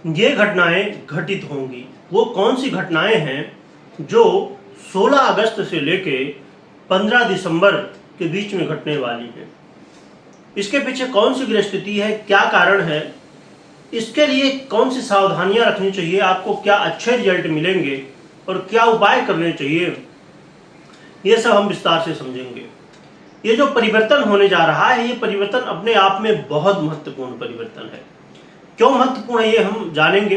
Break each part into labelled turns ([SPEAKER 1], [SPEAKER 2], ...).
[SPEAKER 1] ये घटनाएं घटित होंगी। वो कौन सी घटनाएं हैं जो 16 अगस्त से लेके 15 दिसंबर के बीच में घटने वाली है। इसके पीछे कौन सी ग्रह स्थिति है, क्या कारण है, इसके लिए कौन सी सावधानियां रखनी चाहिए, आपको क्या अच्छे रिजल्ट मिलेंगे और क्या उपाय करने चाहिए, ये सब हम विस्तार से समझेंगे। ये जो परिवर्तन होने जा रहा है, ये परिवर्तन अपने आप में बहुत महत्वपूर्ण परिवर्तन है। क्यों महत्वपूर्ण है ये हम जानेंगे।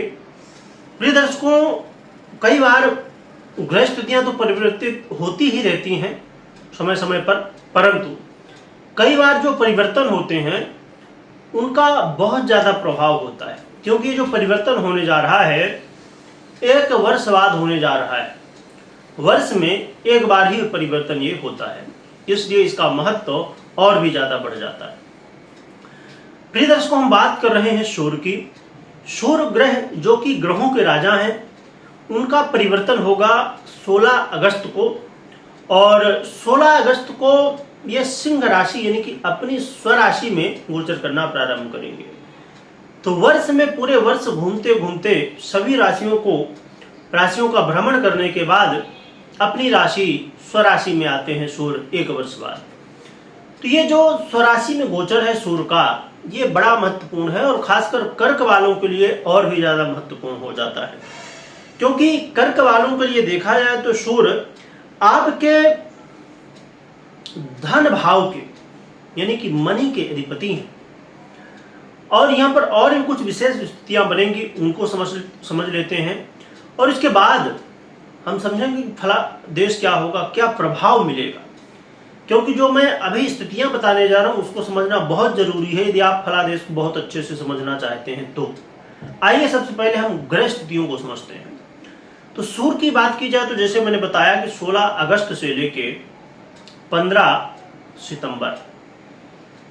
[SPEAKER 1] प्रिय दर्शकों, कई बार ग्रह स्थितियां तो परिवर्तित होती ही रहती हैं समय समय पर, परंतु कई बार जो परिवर्तन होते हैं उनका बहुत ज़्यादा प्रभाव होता है, क्योंकि ये जो परिवर्तन होने जा रहा है 1 वर्ष बाद होने जा रहा है। वर्ष में एक बार ही परिवर्तन ये होता है, इसलिए इसका महत्व और भी ज़्यादा बढ़ जाता है। प्रिय दर्शकों, हम बात कर रहे हैं सूर्य की। सूर्य ग्रह जो कि ग्रहों के राजा हैं, उनका परिवर्तन होगा 16 अगस्त को, और 16 अगस्त को ये सिंह राशि यानी कि अपनी स्वराशि में गोचर करना प्रारंभ करेंगे। तो वर्ष में पूरे वर्ष घूमते घूमते सभी राशियों का भ्रमण करने के बाद अपनी राशि स्वराशि में आते हैं सूर्य 1 वर्ष बाद। तो ये जो स्वराशि में गोचर है सूर्य का, ये बड़ा महत्वपूर्ण है, और खासकर कर्क वालों के लिए और भी ज्यादा महत्वपूर्ण हो जाता है, क्योंकि कर्क वालों के लिए देखा जाए तो सूर्य आपके धन भाव के यानी कि मनी के अधिपति हैं। और यहाँ पर और भी कुछ विशेष स्थितियां बनेंगी, उनको समझ लेते हैं, और इसके बाद हम समझेंगे कि फला देश क्या होगा, क्या प्रभाव मिलेगा। क्योंकि जो मैं अभी स्थितियां बताने जा रहा हूं उसको समझना बहुत जरूरी है यदि आप फला देश को बहुत अच्छे से समझना चाहते हैं तो। आइए सबसे पहले हम ग्रह स्थितियों को समझते हैं। तो सूर्य की बात की जाए तो जैसे मैंने बताया कि 16 अगस्त से लेके 15 सितंबर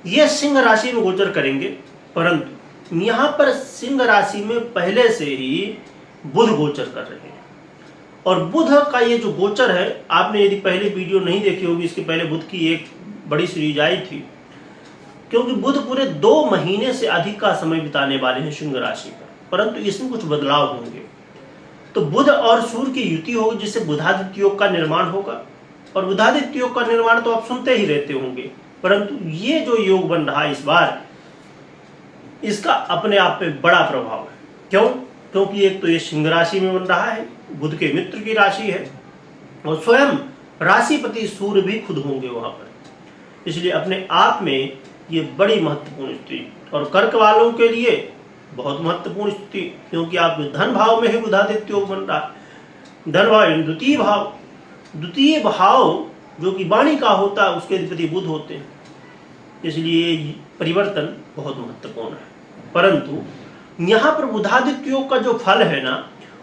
[SPEAKER 1] ये सिंह राशि में गोचर करेंगे, परंतु यहां पर सिंह राशि में पहले से ही बुध गोचर कर रहे हैं। और बुध का ये जो गोचर है, आपने यदि पहले वीडियो नहीं देखी होगी, इसके पहले बुध की एक बड़ी सीरीज आई थी, क्योंकि बुध पूरे 2 महीने से अधिक का समय बिताने वाले हैं सिंह राशि पर, परंतु इसमें कुछ बदलाव होंगे। तो बुध और सूर्य की युति होगी, जिससे बुधादित्य योग का निर्माण होगा। और बुधादित्य योग का निर्माण तो आप सुनते ही रहते होंगे, परंतु ये जो योग बन रहा है इस बार, इसका अपने आप पे बड़ा प्रभाव है। क्यों? क्योंकि एक तो ये सिंह राशि में बन रहा है, बुध के मित्र की राशि है, और स्वयं राशिपति सूर्य भी खुद होंगे वहां पर, इसलिए अपने आप में ये बड़ी महत्वपूर्ण स्थिति। और कर्क वालों के लिए बहुत महत्वपूर्ण स्थिति, क्योंकि आपके धन भाव में ही बुधादित्य योग बन रहा है। धन भाव द्वितीय भाव जो कि वाणी का होता है, उसके अधिपति बुध होते हैं, इसलिए परिवर्तन बहुत महत्वपूर्ण है। परंतु यहाँ पर बुधादित्य योग का जो फल है ना,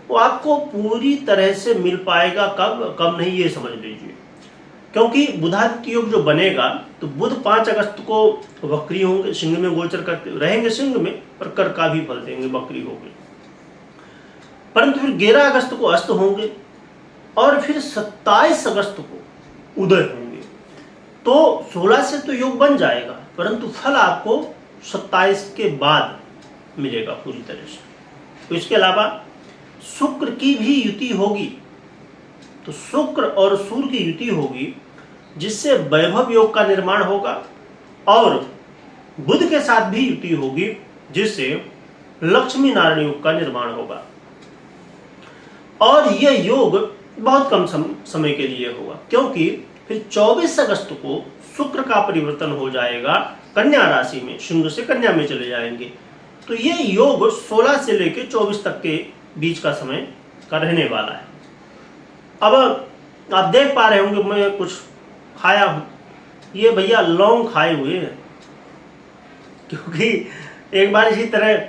[SPEAKER 1] वो आपको पूरी तरह से मिल पाएगा कब नहीं, ये समझ लीजिए। क्योंकि बुधादित्य योग जो बनेगा तो बुध 5 अगस्त को वक्री होंगे, सिंह में गोचर करते रहेंगे सिंह में, पर कर्क का भी फल देंगे, वक्री होंगे। परंतु फिर 11 अगस्त को अस्त होंगे, और फिर 27 अगस्त को उदय होंगे। तो 16 से तो योग बन जाएगा, परंतु फल आपको 27 के बाद मिलेगा पूरी तरह से। तो इसके अलावा शुक्र की भी युति होगी, तो शुक्र और सूर्य की युति होगी, जिससे वैभव योग का निर्माण होगा, और बुध के साथ भी युति होगी, जिससे लक्ष्मी नारायण योग का निर्माण होगा। और यह योग बहुत कम समय के लिए होगा, क्योंकि फिर 24 अगस्त को शुक्र का परिवर्तन हो जाएगा कन्या राशि में, सिंह से कन्या में चले जाएंगे। तो ये योग 16 से लेकर 24 तक के बीच का समय का रहने वाला है। अब आप देख पा रहे होंगे मैं कुछ खाया हूं, ये भैया लौंग खाए हुए हैं, क्योंकि एक बार इसी तरह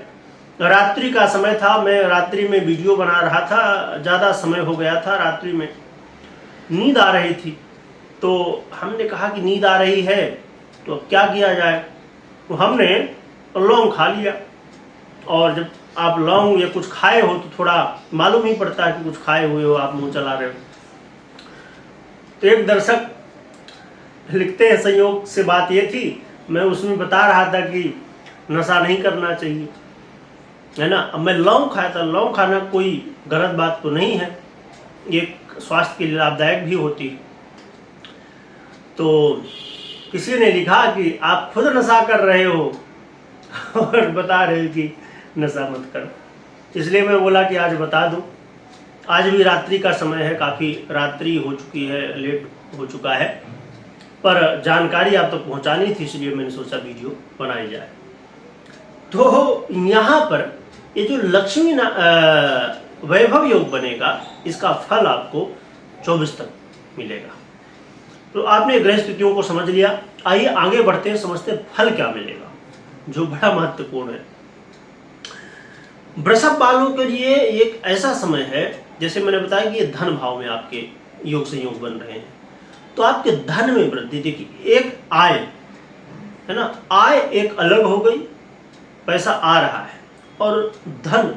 [SPEAKER 1] रात्रि का समय था, मैं रात्रि में वीडियो बना रहा था, ज़्यादा समय हो गया था, रात्रि में नींद आ रही थी, तो हमने कहा कि नींद आ रही है तो अब क्या किया जाए, तो हमने लौंग खा लिया। और जब आप लौंग या कुछ खाए हो तो थोड़ा मालूम ही पड़ता है कि कुछ खाए हुए हो, आप मुंह चला रहे हो। तो एक दर्शक लिखते हैं, संयोग से बात ये थी, मैं उसमें बता रहा था कि नशा नहीं करना चाहिए, है ना। अब मैं लौंग खाया था, लौंग खाना कोई गलत बात तो नहीं है, ये स्वास्थ्य के लिए लाभदायक भी होती है। तो किसी ने लिखा कि आप खुद नशा कर रहे हो और बता रहे हो कि नशा मत करो, इसलिए मैं बोला कि आज बता दूं। आज भी रात्रि का समय है, काफ़ी रात्रि हो चुकी है, लेट हो चुका है, पर जानकारी आप तक पहुंचानी थी, इसलिए मैंने सोचा वीडियो बनाई जाए। तो यहाँ पर ये जो लक्ष्मी वैभव योग बनेगा, इसका फल आपको 24 तक मिलेगा। तो आपने ग्रह स्थितियों को समझ लिया, आइए आगे बढ़ते हैं, समझते हैं फल क्या मिलेगा, जो बड़ा महत्वपूर्ण है। वृषभ वालों के लिए एक ऐसा समय है, जैसे मैंने बताया कि ये धन भाव में आपके योग संयोग बन रहे हैं, तो आपके धन में वृद्धि। देखिए, एक आय है ना, आय एक अलग हो गई, पैसा आ रहा है, और धन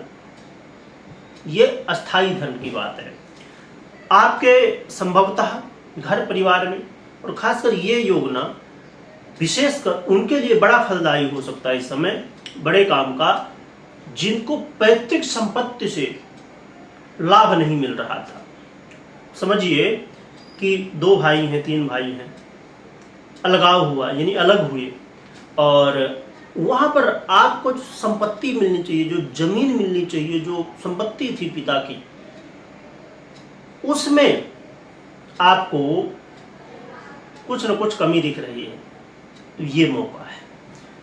[SPEAKER 1] ये अस्थाई धन की बात है। आपके संभवतः घर परिवार में, और खासकर ये योग ना विशेषकर उनके लिए बड़ा फलदायी हो सकता है इस समय, बड़े काम का, जिनको पैतृक संपत्ति से लाभ नहीं मिल रहा था। समझिए कि 2 भाई हैं, 3 भाई हैं, अलगाव हुआ यानी अलग हुए, और वहां पर आपको जो संपत्ति मिलनी चाहिए, जो जमीन मिलनी चाहिए, जो संपत्ति थी पिता की, उसमें आपको कुछ न कुछ कमी दिख रही है। तो ये मौका है,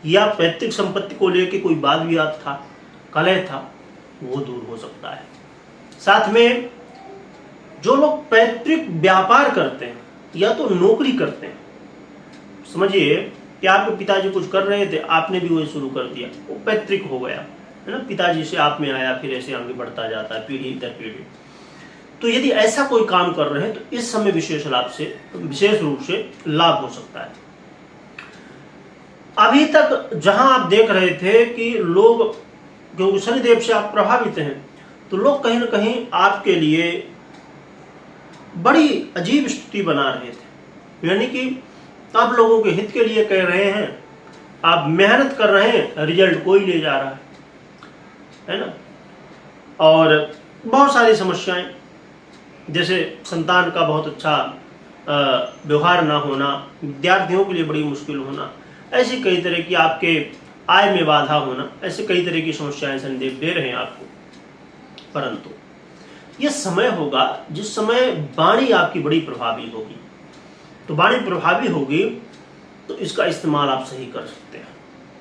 [SPEAKER 1] या पैतृक संपत्ति को लेकर कोई वाद विवाद था, कलह था, वो दूर हो सकता है। साथ में जो लोग पैतृक व्यापार करते हैं या तो नौकरी करते हैं, समझिए कि आपके पिताजी कुछ कर रहे थे, आपने भी वही शुरू कर दिया, वो पैतृक हो गया, है ना, पिताजी से आप में आया, फिर ऐसे आगे बढ़ता जाता है पीढ़ी दर पीढ़ी। तो यदि ऐसा कोई काम कर रहे हैं तो इस समय विशेष रूप से लाभ हो सकता है। अभी तक जहां आप देख रहे थे कि लोग, क्योंकि शनिदेव से आप प्रभावित हैं, तो लोग कहीं ना कहीं आपके लिए बड़ी अजीब स्थिति बना रहे थे, यानी कि आप लोगों के हित के लिए कह रहे हैं, आप मेहनत कर रहे हैं, रिजल्ट कोई ले जा रहा है ना। और बहुत सारी समस्याएं, जैसे संतान का बहुत अच्छा व्यवहार ना होना, विद्यार्थियों के लिए बड़ी मुश्किल होना, ऐसी कई तरह की, आपके आय में बाधा होना, ऐसे कई तरह की समस्याएं शनिदेव दे रहे हैं आपको। परंतु ये समय होगा जिस समय वाणी आपकी बड़ी प्रभावी होगी। तो वाणी प्रभावी होगी तो इसका इस्तेमाल आप सही कर सकते हैं।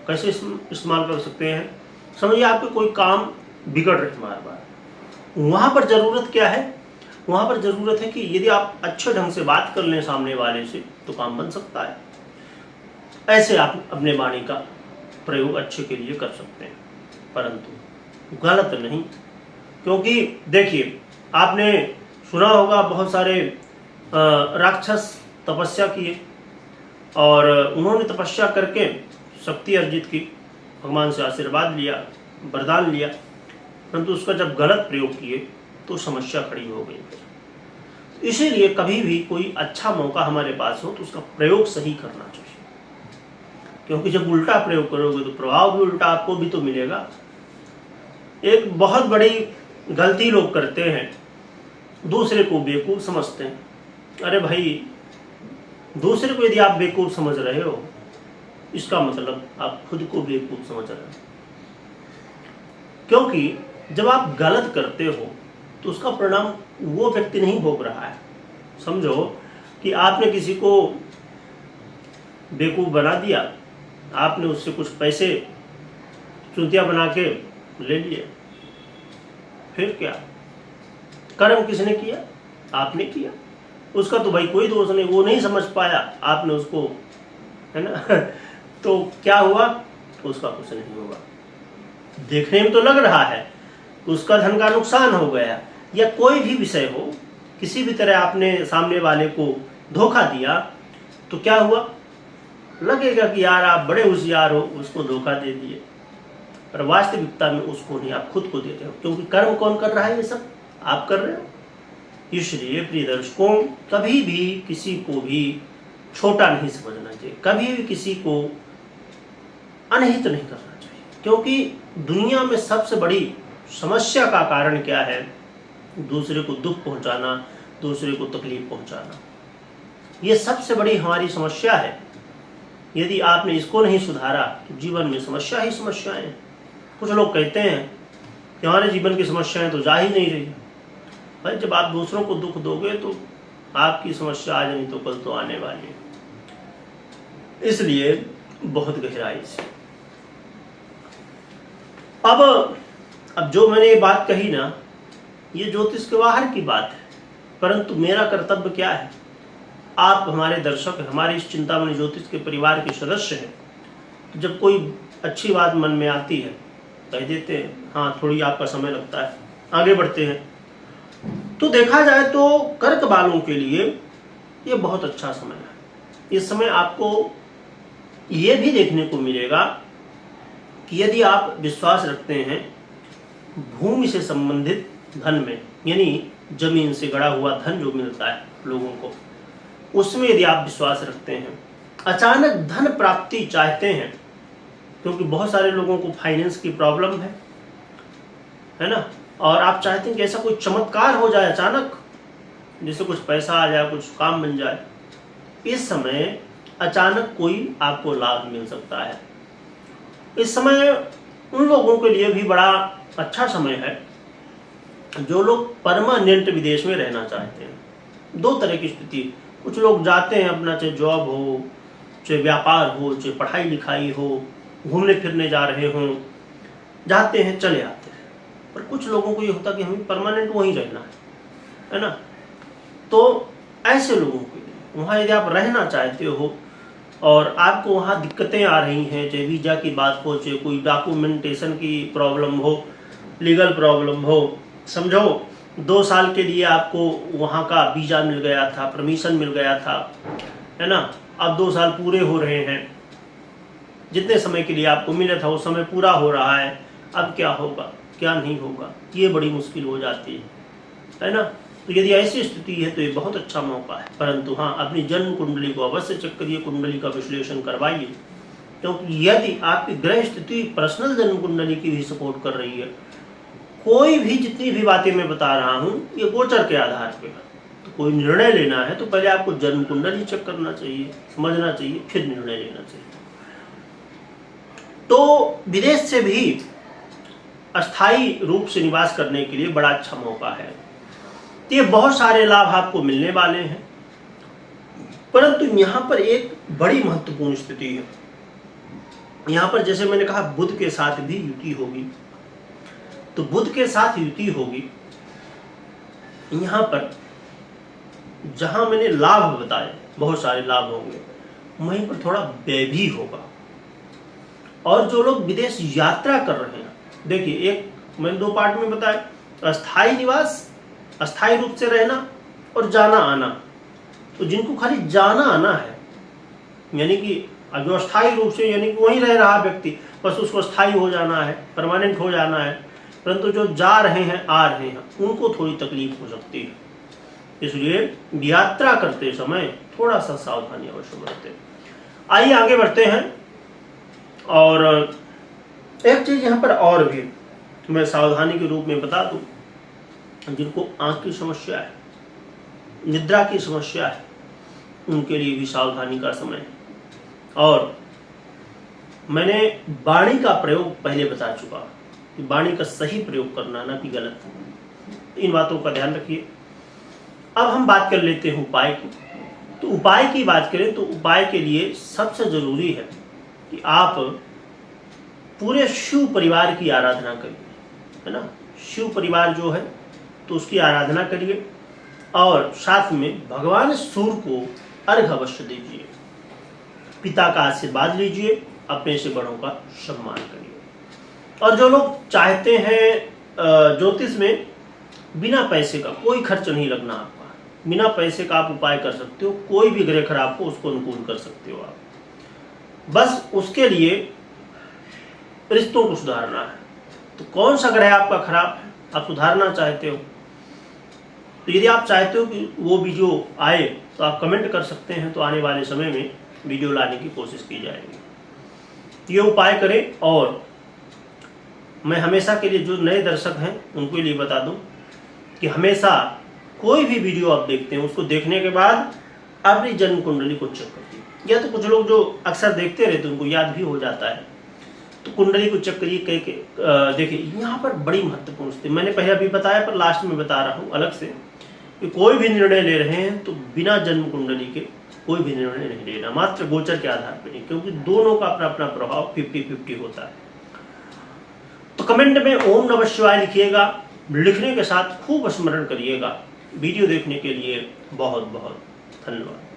[SPEAKER 1] कैसे इस्तेमाल कर सकते हैं? समझिए आपके कोई काम बिगड़ रहे हैं बार बार, वहां पर जरूरत क्या है? वहां पर जरूरत है कि यदि आप अच्छे ढंग से बात कर लें सामने वाले से तो काम बन सकता है। ऐसे आप अपने वाणी का प्रयोग अच्छे के लिए कर सकते हैं, परंतु गलत नहीं। क्योंकि देखिए, आपने सुना होगा बहुत सारे राक्षस तपस्या किए और उन्होंने तपस्या करके शक्ति अर्जित की, भगवान से आशीर्वाद लिया, वरदान लिया, परंतु उसका जब गलत प्रयोग किए तो समस्या खड़ी हो गई। इसीलिए कभी भी कोई अच्छा मौका हमारे पास हो तो उसका प्रयोग सही करना चाहिए, क्योंकि जब उल्टा प्रयोग करोगे तो प्रभाव भी उल्टा आपको भी तो मिलेगा। एक बहुत बड़ी गलती लोग करते हैं, दूसरे को बेवकूफ़ समझते हैं। अरे भाई, दूसरे को यदि आप बेवकूफ़ समझ रहे हो, इसका मतलब आप खुद को बेवकूफ़ समझ रहे हो। क्योंकि जब आप गलत करते हो तो उसका परिणाम वो व्यक्ति नहीं भोग रहा है। समझो कि आपने किसी को बेवकूफ़ बना दिया, आपने उससे कुछ पैसे चूतिया बना के ले लिए, फिर क्या? कर्म किसने किया? आपने किया। उसका तो भाई कोई दोष नहीं, वो नहीं समझ पाया, आपने उसको, है ना तो क्या हुआ? उसका कुछ नहीं होगा। देखने में तो लग रहा है उसका धन का नुकसान हो गया, या कोई भी विषय हो, किसी भी तरह आपने सामने वाले को धोखा दिया तो क्या हुआ? लगेगा कि यार आप बड़े होशियार हो, उसको धोखा दे दिए, पर वास्तविकता में उसको नहीं, आप खुद को दे रहे हो। क्योंकि कर्म कौन कर रहा है? ये सब आप कर रहे हो। इसलिए प्रिय दर्शकों, कभी भी किसी को भी छोटा नहीं समझना चाहिए, कभी भी किसी को अनहित नहीं करना चाहिए। क्योंकि दुनिया में सबसे बड़ी समस्या का कारण क्या है? दूसरे को दुख पहुंचाना, दूसरे को तकलीफ पहुंचाना। ये सबसे बड़ी हमारी समस्या है। यदि आपने इसको नहीं सुधारा तो जीवन में समस्या ही समस्याएं हैं। कुछ लोग कहते हैं कि हमारे जीवन की समस्याएं तो जा ही नहीं रही। भाई, जब आप दूसरों को दुख दोगे तो आपकी समस्या आज नहीं तो कल तो आने वाली है। इसलिए बहुत गहराई से अब जो मैंने ये बात कही ना, ये ज्योतिष के बाहर की बात है, परंतु मेरा कर्तव्य क्या है? आप हमारे दर्शक हैं, हमारे इस चिंतामणि ज्योतिष के परिवार के सदस्य हैं। तो जब कोई अच्छी बात मन में आती है कह देते हैं, हाँ थोड़ी आपका समय लगता है, आगे बढ़ते हैं। तो देखा जाए तो कर्क वालों के लिए ये बहुत अच्छा समय है। इस समय आपको ये भी देखने को मिलेगा कि यदि आप विश्वास रखते हैं भूमि से संबंधित धन में, यानी जमीन से गड़ा हुआ धन जो मिलता है लोगों को, उसमें यदि आप विश्वास रखते हैं, अचानक धन प्राप्ति चाहते हैं, क्योंकि बहुत सारे लोगों को फाइनेंस की प्रॉब्लम है ना, और आप चाहते हैं कि ऐसा कोई चमत्कार हो जाए अचानक, जिससे कुछ पैसा आ जाए, कुछ काम बन जाए। इस समय अचानक कोई आपको लाभ मिल सकता है। इस समय उन लोगों के लिए भी बड़ा अच्छा समय है जो लोग परमानेंट विदेश में रहना चाहते हैं। दो तरह की स्थिति, कुछ लोग जाते हैं अपना, चाहे जॉब हो, चाहे व्यापार हो, चाहे पढ़ाई लिखाई हो, घूमने फिरने जा रहे हों, जाते हैं चले आते हैं। पर कुछ लोगों को ये होता कि हमें परमानेंट वहीं रहना है ना। तो ऐसे लोगों के लिए वहाँ यदि आप रहना चाहते हो और आपको वहाँ दिक्कतें आ रही हैं, चाहे वीज़ा की बात हो, चाहे कोई डॉक्यूमेंटेशन की प्रॉब्लम हो, लीगल प्रॉब्लम हो, समझो 2 साल के लिए आपको वहाँ का वीज़ा मिल गया था, परमिशन मिल गया था, है ना, अब 2 साल पूरे हो रहे हैं, जितने समय के लिए आपको मिला था वो समय पूरा हो रहा है, अब क्या होगा क्या नहीं होगा, ये बड़ी मुश्किल हो जाती है ना। तो यदि ऐसी स्थिति है तो ये बहुत अच्छा मौका है। परंतु हाँ, अपनी जन्म कुंडली को अवश्य चेक करिए, कुंडली का विश्लेषण करवाइए, क्योंकि यदि आपकी ग्रह स्थिति पर्सनल जन्म कुंडली की भी सपोर्ट कर रही है, कोई भी जितनी भी बातें मैं बता रहा हूँ ये गोचर के आधार पे, तो कोई निर्णय लेना है तो पहले आपको जन्म कुंडली चेक करना चाहिए, समझना चाहिए, फिर निर्णय लेना चाहिए। तो विदेश से भी अस्थायी रूप से निवास करने के लिए बड़ा अच्छा मौका है। तो ये बहुत सारे लाभ आपको मिलने वाले हैं, परंतु यहाँ पर एक बड़ी महत्वपूर्ण स्थिति है। यहाँ पर जैसे मैंने कहा बुध के साथ भी युति होगी, तो बुध के साथ युति होगी। यहाँ पर जहां मैंने लाभ बताए, बहुत सारे लाभ होंगे, वहीं पर थोड़ा व्यय भी होगा। और जो लोग विदेश यात्रा कर रहे हैं, देखिए एक मैंने 2 पार्ट में बताया, अस्थायी निवास, अस्थायी रूप से रहना और जाना आना। तो जिनको खाली जाना आना है, यानी कि जो अस्थायी रूप से यानी कि वहीं रह रहा व्यक्ति, बस उसको स्थायी हो जाना है, परमानेंट हो जाना है, परंतु जो जा रहे हैं आ रहे हैं उनको थोड़ी तकलीफ हो सकती है। इसलिए यात्रा करते समय थोड़ा सा सावधानी अवश्य बरतें। आइए आगे बढ़ते हैं। और एक चीज यहाँ पर और भी मैं सावधानी के रूप में बता दूं, जिनको आंख की समस्या है, निद्रा की समस्या है, उनके लिए भी सावधानी का समय है। और मैंने वाणी का प्रयोग पहले बता चुका कि वाणी का सही प्रयोग करना, ना कि गलत। इन बातों का ध्यान रखिए। अब हम बात कर लेते हैं उपाय की। तो उपाय की बात करें तो उपाय के लिए सबसे जरूरी है कि आप पूरे शिव परिवार की आराधना करिए, है ना। शिव परिवार जो है तो उसकी आराधना करिए और साथ में भगवान सूर्य को अर्घ अवश्य दीजिए, पिता का आशीर्वाद लीजिए, अपने से बड़ों का सम्मान करिए। और जो लोग चाहते हैं ज्योतिष में बिना पैसे का कोई खर्च नहीं लगना आपका, बिना पैसे का आप उपाय कर सकते हो, कोई भी ग्रह खराब हो उसको अनुकूल कर सकते हो आप। बस उसके लिए रिश्तों को सुधारना है। तो कौन सा ग्रह आपका खराब है, आप सुधारना चाहते हो, तो यदि आप चाहते हो कि वो वीडियो आए तो आप कमेंट कर सकते हैं, तो आने वाले समय में वीडियो लाने की कोशिश की जाएगी। ये उपाय करें और मैं हमेशा के लिए, जो नए दर्शक हैं उनके लिए बता दूं कि हमेशा कोई भी वीडियो आप देखते हैं उसको देखने के बाद अपनी जन्म कुंडली को चेक करिए। या तो कुछ लोग जो अक्सर देखते रहते हैं उनको याद भी हो जाता है, तो कुंडली को चेक करिए। देखिए यहाँ पर बड़ी महत्वपूर्ण स्थिति मैंने पहले अभी बताया, पर लास्ट में बता रहा हूँ अलग से, कि कोई भी निर्णय ले रहे हैं तो बिना जन्म कुंडली के कोई भी निर्णय नहीं लेना, मात्र गोचर के आधार पर नहीं, क्योंकि दोनों का अपना अपना प्रभाव 50-50 होता है। तो कमेंट में ओम नमः शिवाय लिखिएगा, लिखने के साथ खूब स्मरण करिएगा। वीडियो देखने के लिए बहुत बहुत धन्यवाद।